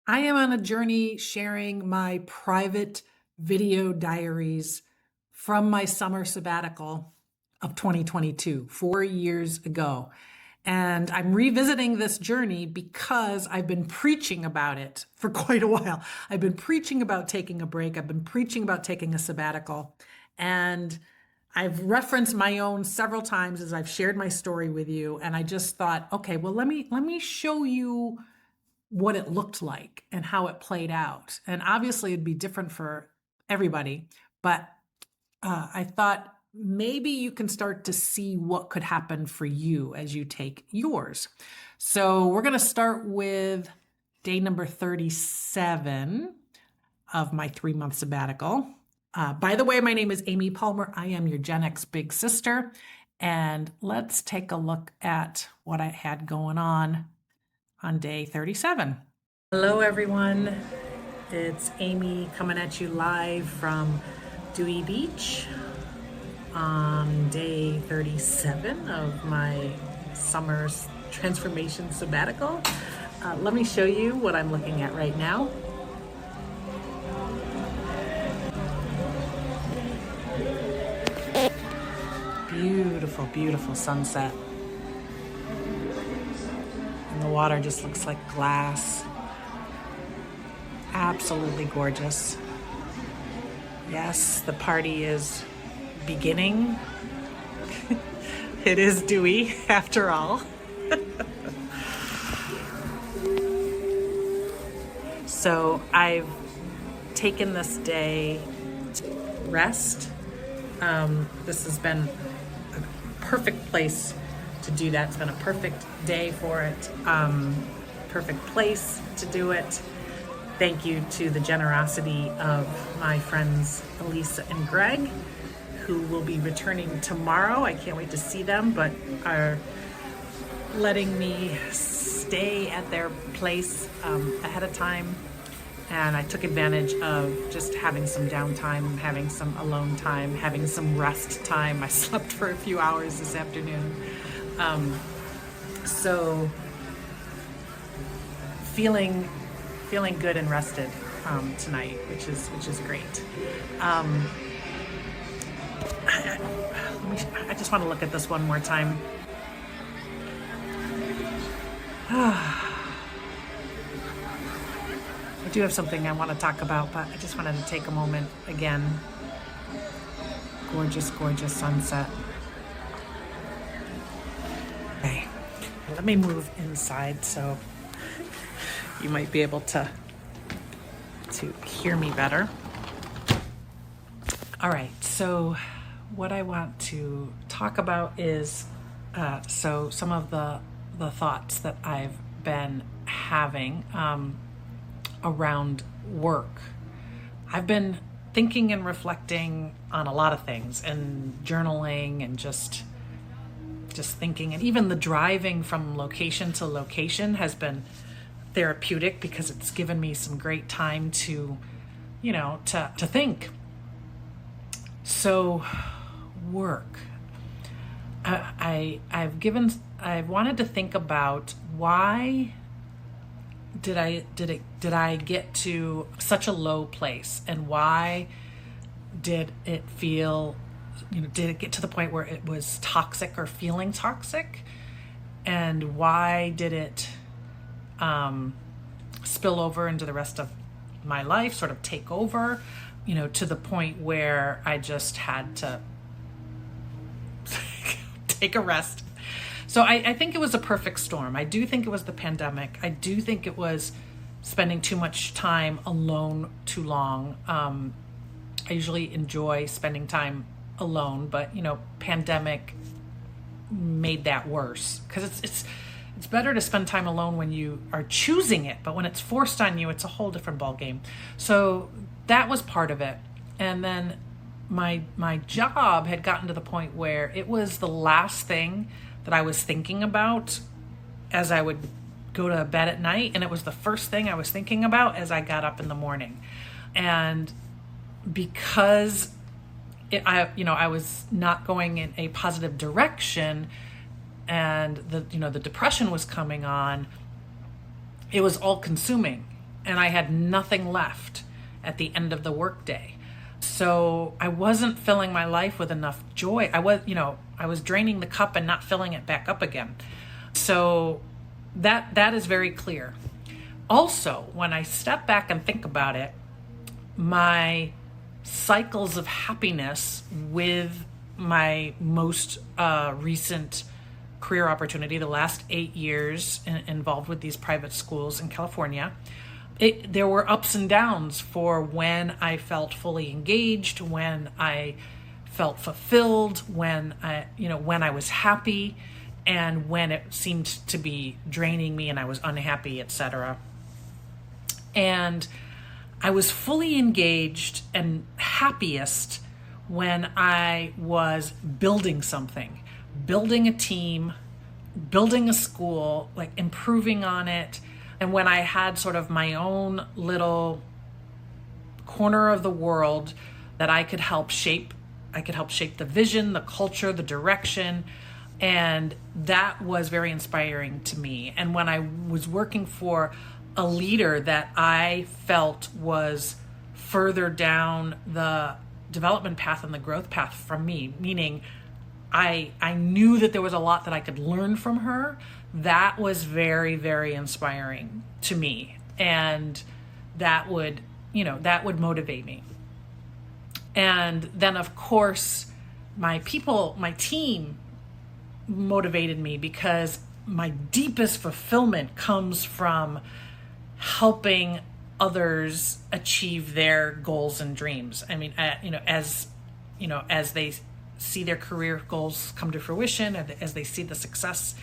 I am on a journey sharing my private video diaries from my summer sabbatical of 2022, 4 years ago. And I'm revisiting this journey because I've been preaching about it for quite a while. I've been preaching about taking a break. I've been preaching about taking a sabbatical. And I've referenced my own several times as I've shared my story with you. And I just thought, okay, well, let me show you what it looked like and how it played out. And obviously, it'd be different for everybody, but I thought maybe you can start to see what could happen for you as you take yours. So, we're going to start with day number 37 of my 3 month sabbatical. By the way, my name is Amy Palmer. I am your Gen X big sister. And let's take a look at what I had going on day 37. Hello, everyone. It's Amy coming at you live from Dewey Beach on day 37 of my summer transformation sabbatical. Let me show you what I'm looking at right now. Beautiful, beautiful sunset. And the water just looks like glass. Absolutely gorgeous. Yes, the party is beginning. It is Dewey, after all. So I've taken this day to rest. This has been a perfect place to do that. It's been a perfect day for it. Perfect place to do it. Thank you to the generosity of my friends Elisa and Greg, who will be returning tomorrow. I can't wait to see them, but are letting me stay at their place ahead of time. And I took advantage of just having some downtime, having some alone time, having some rest time. I slept for a few hours this afternoon. So feeling good and rested tonight, which is great. I just want to look at this one more time. I do have something I want to talk about, but I just wanted to take a moment again. Gorgeous, gorgeous sunset. Okay, let me move inside so you might be able to hear me better. All right, so what I want to talk about is so some of the thoughts that I've been having around work. I've been thinking and reflecting on a lot of things and journaling and just thinking, and even the driving from location to location has been therapeutic because it's given me some great time to think. So work. I've wanted to think about why did I get to such a low place, and why did it feel, did it get to the point where it was toxic or feeling toxic, and why did it spill over into the rest of my life, sort of take over, to the point where I just had to take a rest. So I think it was a perfect storm. I do think it was the pandemic. I do think it was spending too much time alone too long. I usually enjoy spending time alone, but pandemic made that worse, because it's better to spend time alone when you are choosing it, but when it's forced on you, it's a whole different ballgame. So that was part of it. And then my job had gotten to the point where it was the last thing that I was thinking about as I would go to bed at night, and it was the first thing I was thinking about as I got up in the morning. And because I was not going in a positive direction, and the depression was coming on, it was all consuming. and I had nothing left at the end of the workday. So I wasn't filling my life with enough joy. I was draining the cup and not filling it back up again. So that is very clear. Also, when I step back and think about it, my cycles of happiness with my most recent career opportunity, the last 8 years involved with these private schools in California, there were ups and downs for when I felt fully engaged, when I felt fulfilled, when I was happy, and when it seemed to be draining me and I was unhappy, etc. And I was fully engaged and happiest when I was building something, building a team, building a school, like improving on it. And when I had sort of my own little corner of the world that I could help shape the vision, the culture, the direction. And that was very inspiring to me. And when I was working for a leader that I felt was further down the development path and the growth path from me, meaning I knew that there was a lot that I could learn from her, that was very, very inspiring to me. And that would motivate me. And then of course, my team motivated me, because my deepest fulfillment comes from helping others achieve their goals and dreams. I mean, as they see their career goals come to fruition, as they see the success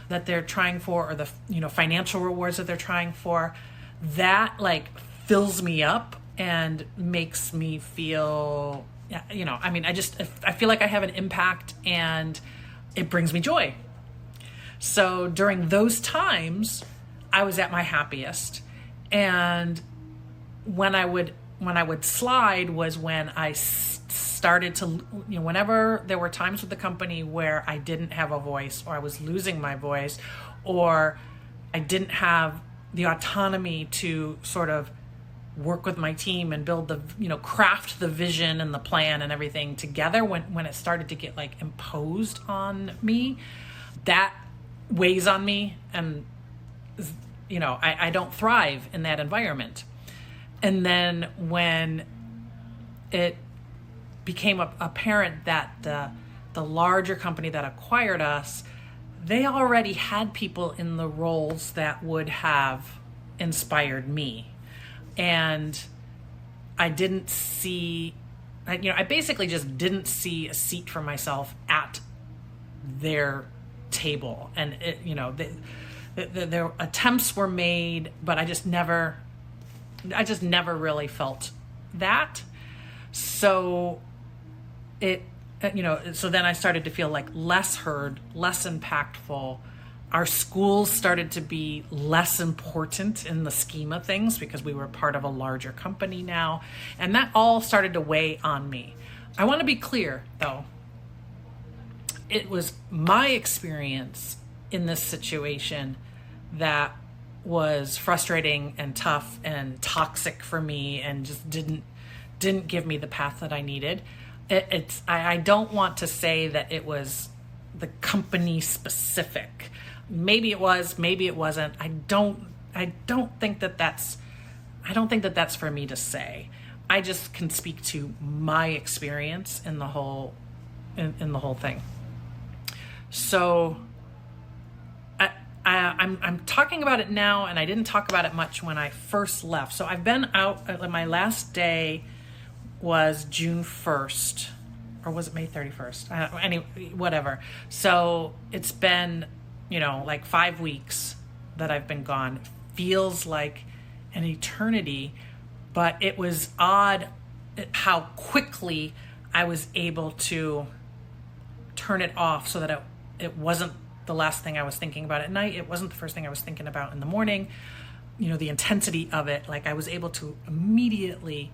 that they're trying for, or the financial rewards that they're trying for, that like fills me up and makes me feel, I feel like I have an impact, and it brings me joy. So during those times, I was at my happiest. And when I would slide was when I started to, whenever there were times with the company where I didn't have a voice, or I was losing my voice, or I didn't have the autonomy to sort of work with my team and build craft the vision and the plan and everything together, when it started to get like imposed on me, that weighs on me, and I don't thrive in that environment. And then when it became apparent that the larger company that acquired us, they already had people in the roles that would have inspired me. And I didn't see, I basically just didn't see a seat for myself at their table. And their attempts were made, but I just never really felt that. So so then I started to feel like less heard, less impactful. Our schools started to be less important in the scheme of things, because we were part of a larger company now. And that all started to weigh on me. I want to be clear, though. It was my experience in this situation that was frustrating and tough and toxic for me, and just didn't give me the path that I needed. I don't want to say that it was the company specific. Maybe it was, maybe it wasn't. I don't think that that's for me to say. I just can speak to my experience in the whole thing. So I'm talking about it now, and I didn't talk about it much when I first left. So I've been out. My last day was June 1st, or was it May 31st? Anyway, whatever. So it's been, like 5 weeks that I've been gone. Feels like an eternity, but it was odd how quickly I was able to turn it off, so that it wasn't the last thing I was thinking about at night. It wasn't the first thing I was thinking about in the morning. The intensity of it, like I was able to immediately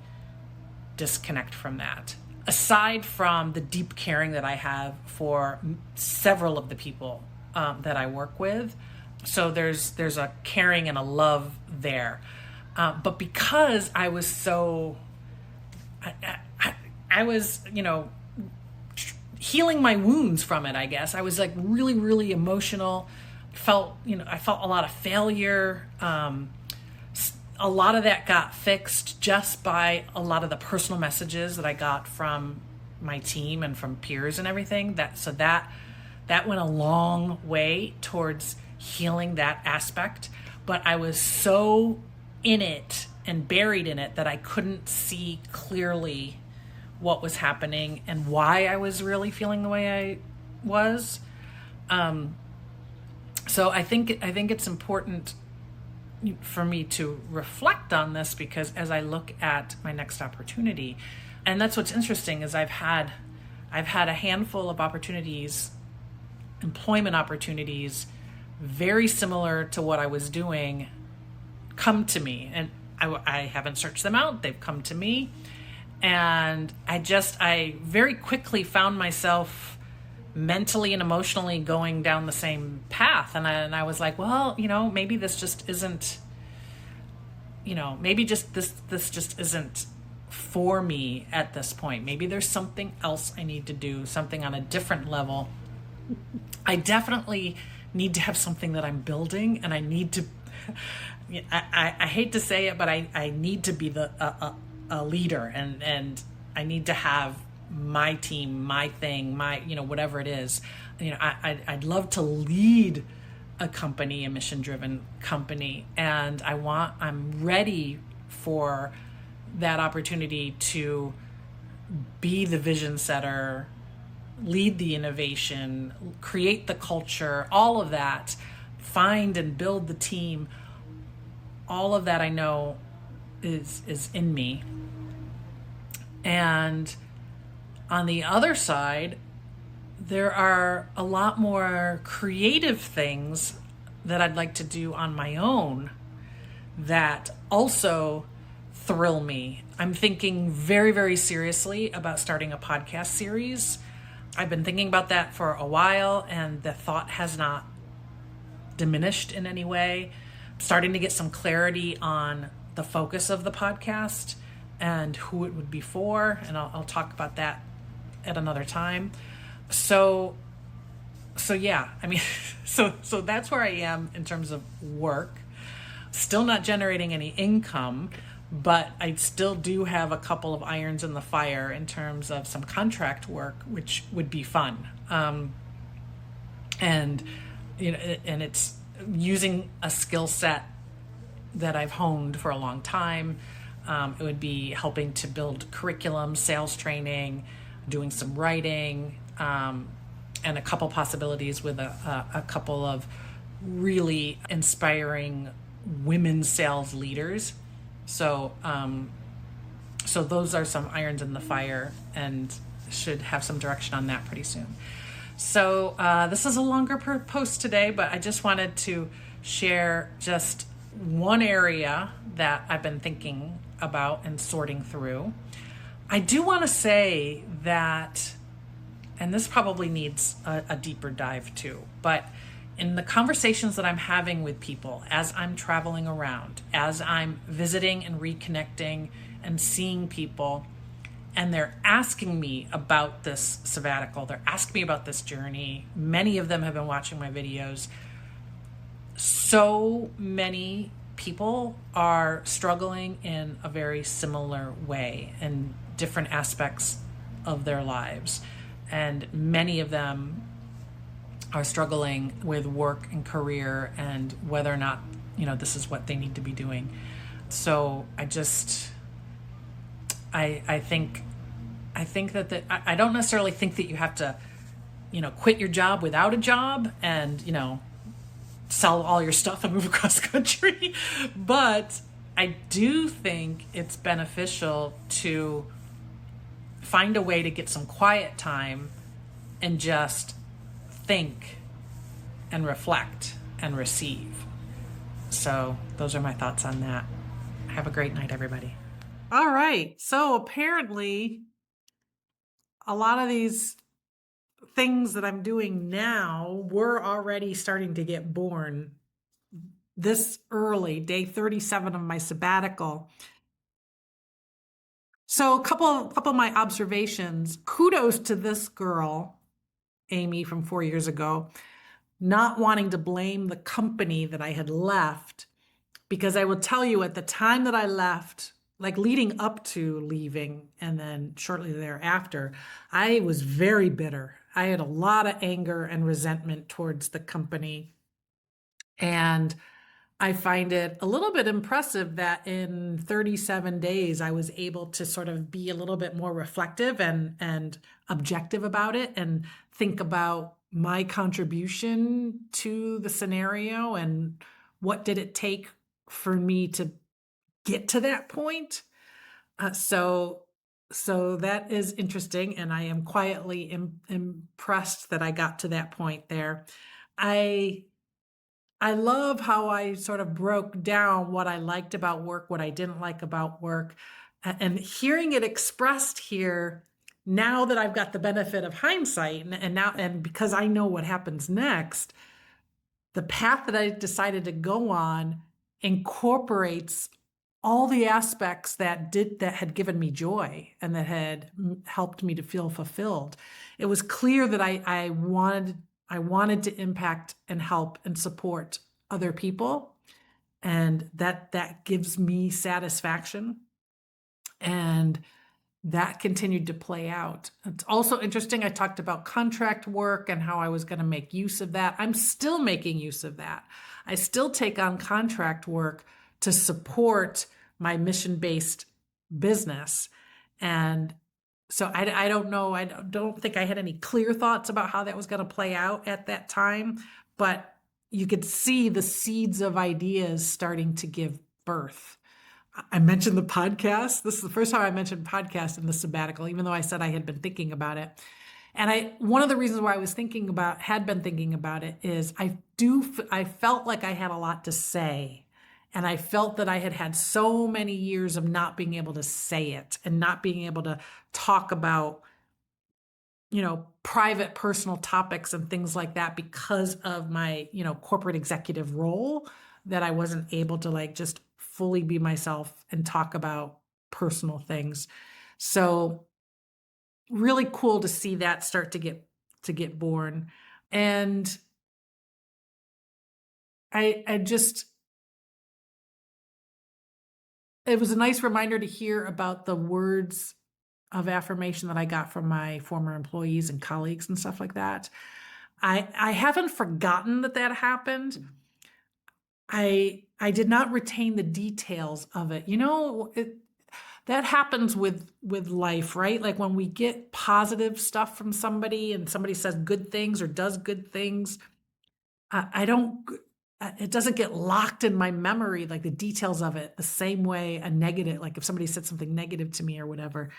disconnect from that. Aside from the deep caring that I have for several of the people that I work with. So there's a caring and a love there. But because I was so, I was, healing my wounds from it, I guess. I was like really, really emotional. I felt a lot of failure. A lot of that got fixed just by a lot of the personal messages that I got from my team and from peers and everything. That went a long way towards healing that aspect. But I was so in it and buried in it that I couldn't see clearly what was happening and why I was really feeling the way I was. So I think it's important for me to reflect on this, because as I look at my next opportunity, and that's what's interesting, is I've had a handful of opportunities, employment opportunities, very similar to what I was doing, come to me, and I haven't searched them out. They've come to me, and I very quickly found myself mentally and emotionally going down the same path. And I was like, well, maybe this just isn't, maybe just this just isn't for me at this point. Maybe there's something else I need to do, something on a different level. I definitely need to have something that I'm building, and I need to, I hate to say it, but I need to be a leader, and I need to have my team, my thing, my, whatever it is. I'd love to lead a company, a mission-driven company, and I'm ready for that opportunity to be the vision setter, lead the innovation, create the culture, all of that, find and build the team. All of that I know is in me. And on the other side, there are a lot more creative things that I'd like to do on my own that also thrill me. I'm thinking very, very seriously about starting a podcast series. I've been thinking about that for a while, and the thought has not diminished in any way. I'm starting to get some clarity on the focus of the podcast and who it would be for, and I'll talk about that at another time. So yeah, so that's where I am in terms of work. Still not generating any income, but I still do have a couple of irons in the fire in terms of some contract work, which would be fun. And it's using a skill set that I've honed for a long time. It would be helping to build curriculum, sales training, doing some writing, and a couple possibilities with a couple of really inspiring women sales leaders. So those are some irons in the fire, and should have some direction on that pretty soon. So this is a longer post today, but I just wanted to share just one area that I've been thinking about and sorting through. I do want to say that, and this probably needs a deeper dive too, but in the conversations that I'm having with people as I'm traveling around, as I'm visiting and reconnecting and seeing people, and they're asking me about this sabbatical, they're asking me about this journey. Many of them have been watching my videos. So many people are struggling in a very similar way in different aspects of their lives. And many of them are struggling with work and career and whether or not, this is what they need to be doing. So I think that I don't necessarily think that you have to, quit your job without a job and, sell all your stuff and move across country. But I do think it's beneficial to find a way to get some quiet time and just think and reflect and receive. So those are my thoughts on that. Have a great night, everybody. All right. So apparently a lot of these things that I'm doing now were already starting to get born this early, day 37 of my sabbatical. So a couple of my observations. Kudos to this girl, Amy, from 4 years ago, not wanting to blame the company that I had left, because I will tell you, at the time that I left, like leading up to leaving and then shortly thereafter, I was very bitter. I had a lot of anger and resentment towards the company. And I find it a little bit impressive that in 37 days, I was able to sort of be a little bit more reflective and objective about it, and think about my contribution to the scenario and what did it take for me to get to that point. So that is interesting, and I am quietly impressed that I got to that point there. I love how I sort of broke down what I liked about work, what I didn't like about work, and hearing it expressed here now that I've got the benefit of hindsight, and because I know what happens next, the path that I decided to go on incorporates all the aspects that had given me joy and that had helped me to feel fulfilled. It was clear that I wanted to impact and help and support other people, and that gives me satisfaction, and that continued to play out. It's also interesting, I talked about contract work and how I was going to make use of that. I'm still making use of that. I still take on contract work to support my mission-based business. And so I don't know, I don't think I had any clear thoughts about how that was going to play out at that time, but you could see the seeds of ideas starting to give birth. I mentioned the podcast. This is the first time I mentioned podcast in the sabbatical, even though I said I had been thinking about it. And one of the reasons why I had been thinking about it is I felt like I had a lot to say. And I felt that I had had so many years of not being able to say it and not being able to talk about, private personal topics and things like that because of my, corporate executive role, that I wasn't able to just fully be myself and talk about personal things. So really cool to see that start to get born. And it was a nice reminder to hear about the words of affirmation that I got from my former employees and colleagues and stuff like that. I haven't forgotten that happened. I did not retain the details of it. That happens with life, right? Like when we get positive stuff from somebody and somebody says good things or does good things, it doesn't get locked in my memory, like the details of it, the same way a negative, like if somebody said something negative to me or whatever.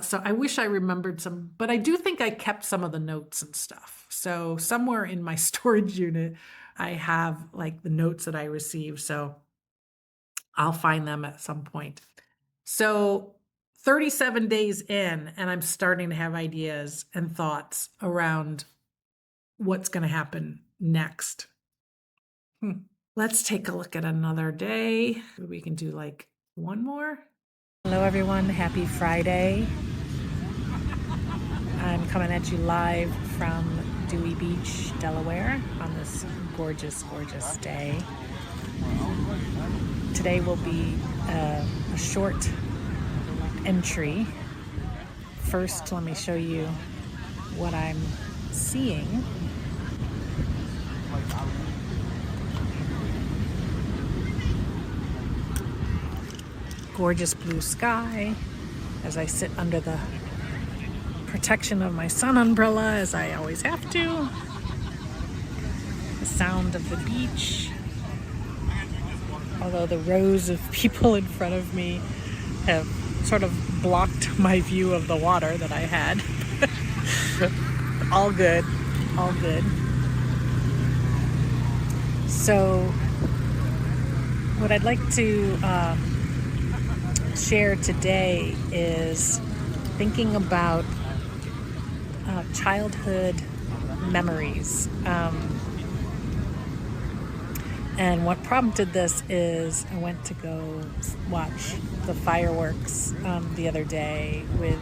So I wish I remembered some, but I do think I kept some of the notes and stuff. So somewhere in my storage unit, I have like the notes that I received. So I'll find them at some point. So 37 days in, and I'm starting to have ideas and thoughts around what's going to happen next. Let's take a look at another day. We can do like one more. Hello, everyone. Happy Friday. I'm coming at you live from Dewey Beach, Delaware on this gorgeous, gorgeous day. Today will be a short entry. First, let me show you what I'm seeing. Gorgeous blue sky as I sit under the protection of my sun umbrella, as I always have to. The sound of the beach. Although the rows of people in front of me have sort of blocked my view of the water that I had. All good, all good. So what I'd like to share today is thinking about childhood memories. And what prompted this is I went to go watch the fireworks the other day with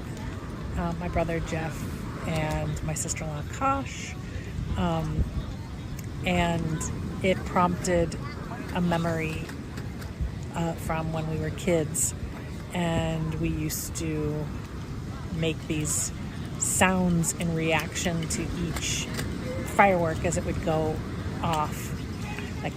my brother Jeff and my sister-in-law Kosh. And it prompted a memory from when we were kids, and we used to make these sounds in reaction to each firework as it would go off. Like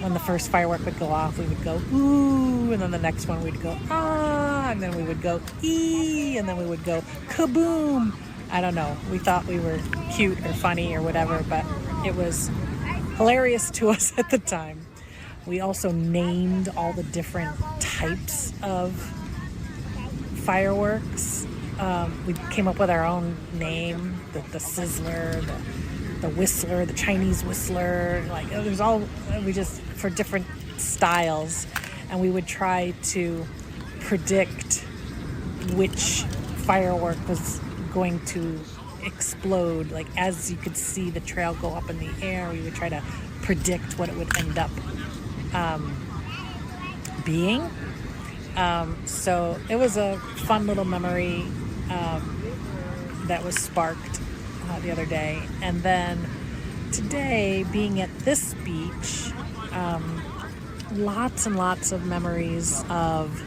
when the first firework would go off, we would go ooh, and then the next one we'd go ah, and then we would go ee, and then we would go kaboom. I don't know. We thought we were cute or funny or whatever, but it was hilarious to us at the time. We also named all the different types of fireworks. We came up with our own name, the sizzler, the whistler, the Chinese whistler. Like there's all, we just, for different styles, and we would try to predict which firework was going to explode. Like as you could see the trail go up in the air, we would try to predict what it would end up being. So it was a fun little memory that was sparked the other day. And then today, being at this beach, lots and lots of memories of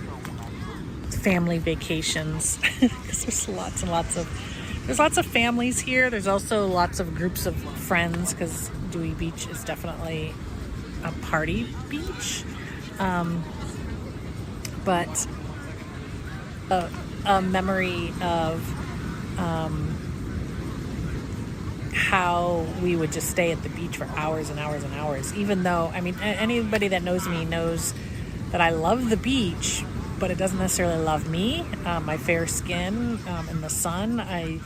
family vacations, because there's lots of families here. There's also lots of groups of friends, because Dewey Beach is definitely a party beach. But a memory of how we would just stay at the beach for hours and hours and hours, even though, I mean, anybody that knows me knows that I love the beach, but it doesn't necessarily love me. My fair skin in the sun, I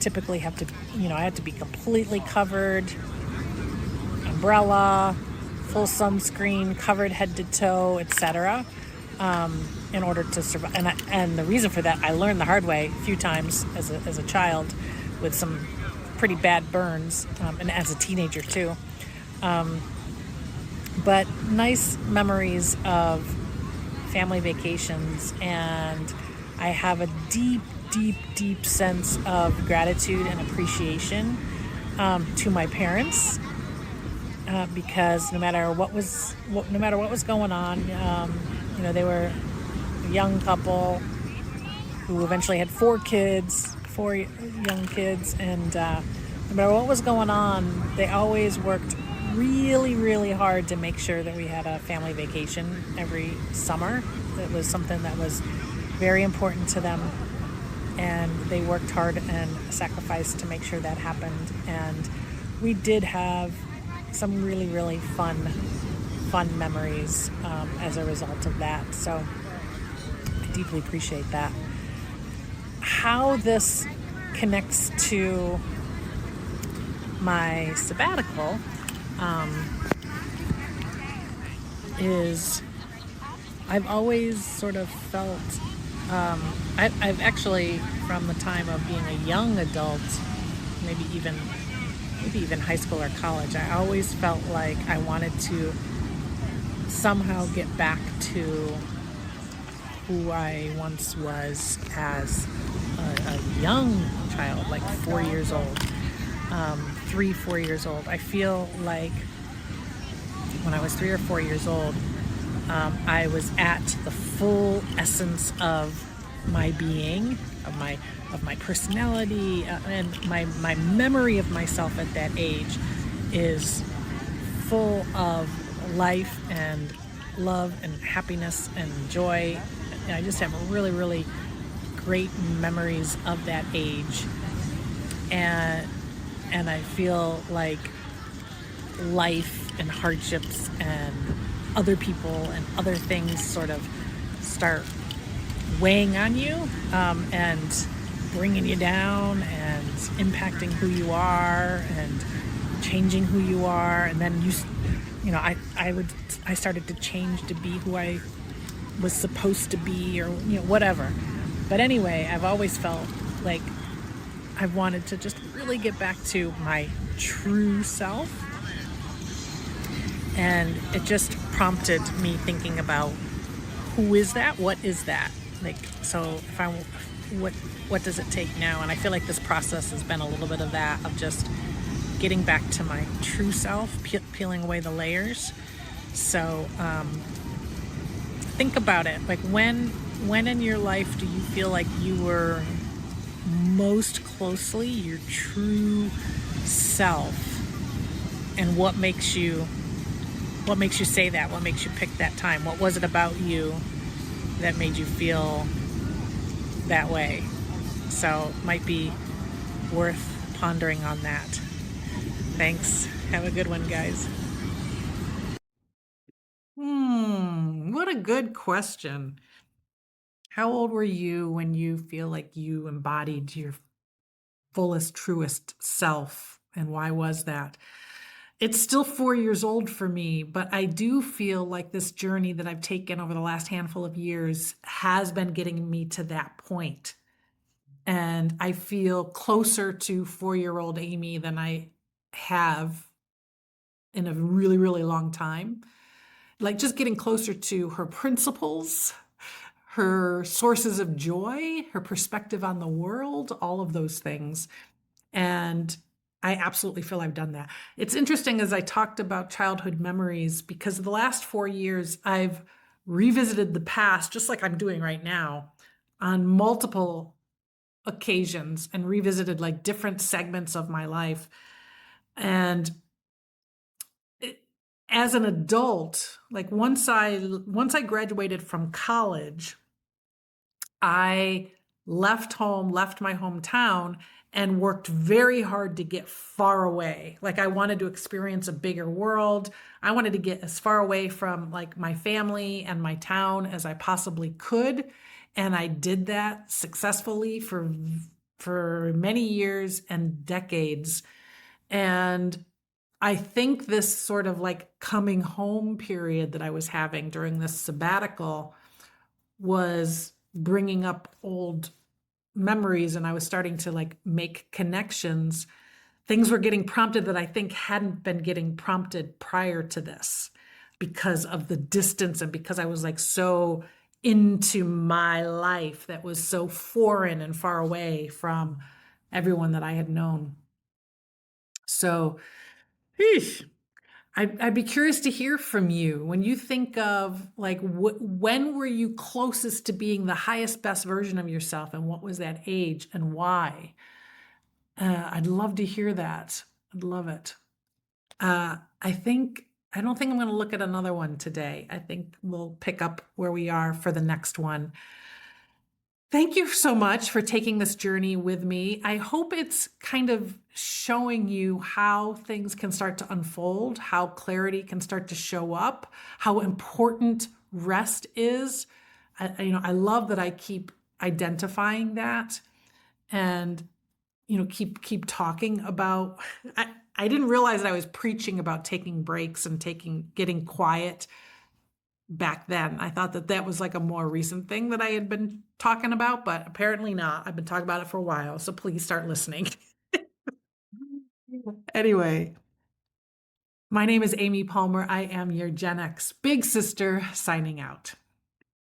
typically have to, I have to be completely covered, umbrella, full sunscreen, covered head to toe, etc., in order to survive. And the reason for that, I learned the hard way a few times as a child, with some pretty bad burns, and as a teenager too. But nice memories of family vacations, and I have a deep sense of gratitude and appreciation to my parents, because no matter what was going on, they were a young couple who eventually had four young kids, and no matter what was going on, they always worked really, really hard to make sure that we had a family vacation every summer. It was something that was very important to them, and they worked hard and sacrificed to make sure that happened. And we did have some really, really fun memories as a result of that. So I deeply appreciate that. How this connects to my sabbatical is I've always sort of felt, I've actually, from the time of being a young adult, maybe even high school or college, I always felt like I wanted to somehow get back to who I once was as a young child, like 4 years old, 4 years old. I feel like when I was 3 or 4 years old, I was at the full essence of my being, of my personality, and my memory of myself at that age is full of life and love and happiness and joy. And I just have really, really great memories of that age. And I feel like life and hardships and other people and other things sort of start weighing on you, and bringing you down and impacting who you are and changing who you are. And then I started to change to be who I was supposed to be, or whatever. But anyway, I've always felt like I wanted to just really get back to my true self. And it just prompted me thinking about, who is that? What is that? Like, so if I, what, what does it take now? And I feel like this process has been a little bit of that, of just getting back to my true self, peeling away the layers. So think about it. Like, when in your life do you feel like you were most closely your true self? And what makes you say that? What makes you pick that time? What was it about you that made you feel that way? So it might be worth pondering on that. Thanks. Have a good one, guys. What a good question. How old were you when you feel like you embodied your fullest, truest self? And why was that? It's still 4 years old for me, but I do feel like this journey that I've taken over the last handful of years has been getting me to that point. And I feel closer to 4-year-old Amy than I have in a really, really long time. Like, just getting closer to her principles, her sources of joy, her perspective on the world, all of those things. And I absolutely feel I've done that. It's interesting, as I talked about childhood memories, because the last 4 years, I've revisited the past, just like I'm doing right now, on multiple occasions, and revisited like different segments of my life. And it, as an adult, like once I graduated from college, I left home, left my hometown, and worked very hard to get far away. Like, I wanted to experience a bigger world. I wanted to get as far away from like my family and my town as I possibly could. And I did that successfully for many years and decades. And I think this sort of like coming home period that I was having during this sabbatical was bringing up old memories, and I was starting to like make connections. Things were getting prompted that I think hadn't been getting prompted prior to this, because of the distance and because I was like so into my life that was so foreign and far away from everyone that I had known. So, eesh, I'd be curious to hear from you when you think of like, when were you closest to being the highest, best version of yourself, and what was that age and why? I'd love to hear that. I'd love it. I don't think I'm going to look at another one today. I think we'll pick up where we are for the next one. Thank you so much for taking this journey with me. I hope it's kind of showing you how things can start to unfold, how clarity can start to show up, how important rest is. I love that I keep identifying that, and keep talking about. I didn't realize that I was preaching about taking breaks and getting quiet back then. I thought that that was like a more recent thing that I had been talking about, but apparently not. I've been talking about it for a while, so please start listening. Anyway, my name is Amy Palmer. I am your Gen X big sister, signing out.